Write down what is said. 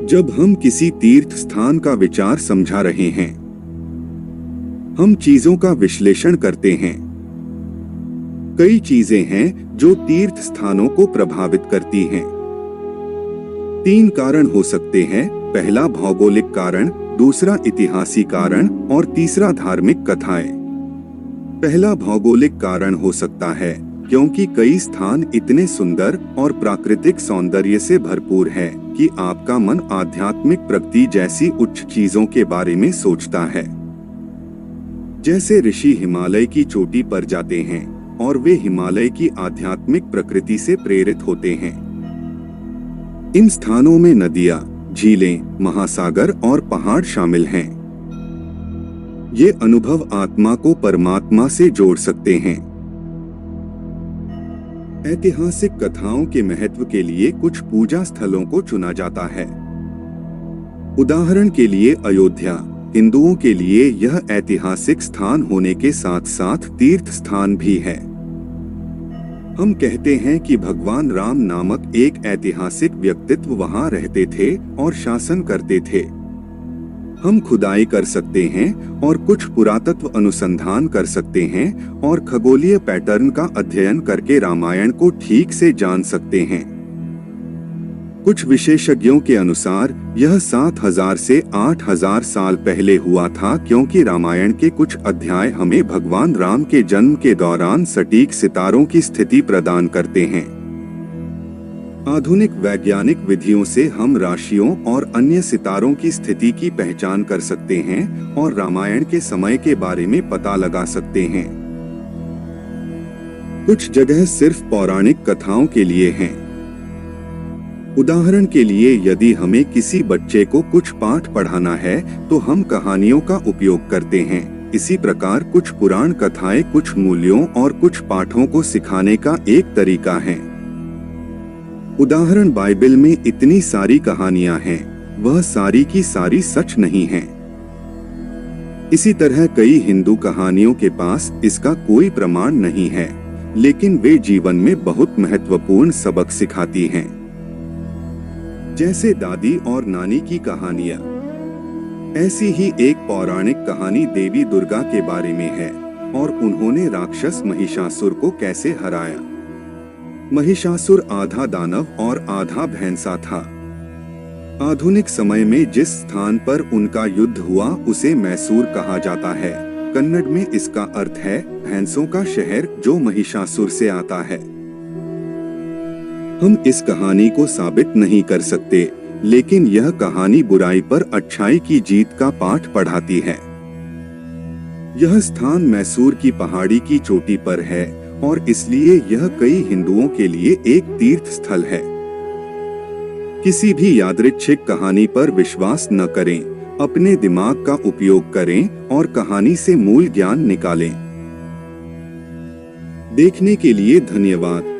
जब हम किसी तीर्थ स्थान का विचार समझा रहे हैं, हम चीजों का विश्लेषण करते हैं। कई चीजें हैं जो तीर्थ स्थानों को प्रभावित करती हैं। 3 कारण हो सकते हैं। पहला भौगोलिक कारण, दूसरा ऐतिहासिक कारण और तीसरा धार्मिक कथाएं। पहला भौगोलिक कारण हो सकता है क्योंकि कई स्थान इतने सुंदर और प्राकृतिक सौंदर्य से भरपूर है कि आपका मन आध्यात्मिक प्रगति जैसी उच्च चीजों के बारे में सोचता है। जैसे ऋषि हिमालय की चोटी पर जाते हैं और वे हिमालय की आध्यात्मिक प्रकृति से प्रेरित होते हैं। इन स्थानों में नदियां, झीलें, महासागर और पहाड़ शामिल हैं। ये अनुभव आत्मा को परमात्मा से जोड़ सकते हैं। ऐतिहासिक कथाओं के महत्व के लिए कुछ पूजा स्थलों को चुना जाता है। उदाहरण के लिए अयोध्या हिंदुओं के लिए यह ऐतिहासिक स्थान होने के साथ साथ तीर्थ स्थान भी है। हम कहते हैं कि भगवान राम नामक एक ऐतिहासिक व्यक्तित्व वहां रहते थे और शासन करते थे। हम खुदाई कर सकते हैं और कुछ पुरातत्व अनुसंधान कर सकते हैं और खगोलीय पैटर्न का अध्ययन करके रामायण को ठीक से जान सकते हैं। कुछ विशेषज्ञों के अनुसार यह 7000 से 8000 साल पहले हुआ था, क्योंकि रामायण के कुछ अध्याय हमें भगवान राम के जन्म के दौरान सटीक सितारों की स्थिति प्रदान करते हैं। आधुनिक वैज्ञानिक विधियों से हम राशियों और अन्य सितारों की स्थिति की पहचान कर सकते हैं और रामायण के समय के बारे में पता लगा सकते हैं। कुछ जगह सिर्फ पौराणिक कथाओं के लिए हैं। उदाहरण के लिए, यदि हमें किसी बच्चे को कुछ पाठ पढ़ाना है तो हम कहानियों का उपयोग करते हैं। इसी प्रकार कुछ पुराण कथाएं कुछ मूल्यों और कुछ पाठों को सिखाने का एक तरीका है। उदाहरण, बाइबल में इतनी सारी कहानियां हैं, वह सारी की सारी सच नहीं हैं। इसी तरह कई हिंदू कहानियों के पास इसका कोई प्रमाण नहीं है, लेकिन वे जीवन में बहुत महत्वपूर्ण सबक सिखाती हैं। जैसे दादी और नानी की कहानियां। ऐसी ही एक पौराणिक कहानी देवी दुर्गा के बारे में है और उन्होंने राक्षस महिषासुर को कैसे हराया। महिषासुर आधा दानव और आधा भैंसा था। आधुनिक समय में जिस स्थान पर उनका युद्ध हुआ उसे मैसूर कहा जाता है। कन्नड़ में इसका अर्थ है भैंसों का शहर, जो महिषासुर से आता है। हम इस कहानी को साबित नहीं कर सकते, लेकिन यह कहानी बुराई पर अच्छाई की जीत का पाठ पढ़ाती है। यह स्थान मैसूर की पहाड़ी की चोटी पर है और इसलिए यह कई हिंदुओं के लिए एक तीर्थ स्थल है। किसी भी यादृच्छिक कहानी पर विश्वास न करें, अपने दिमाग का उपयोग करें और कहानी से मूल ज्ञान निकालें। देखने के लिए धन्यवाद।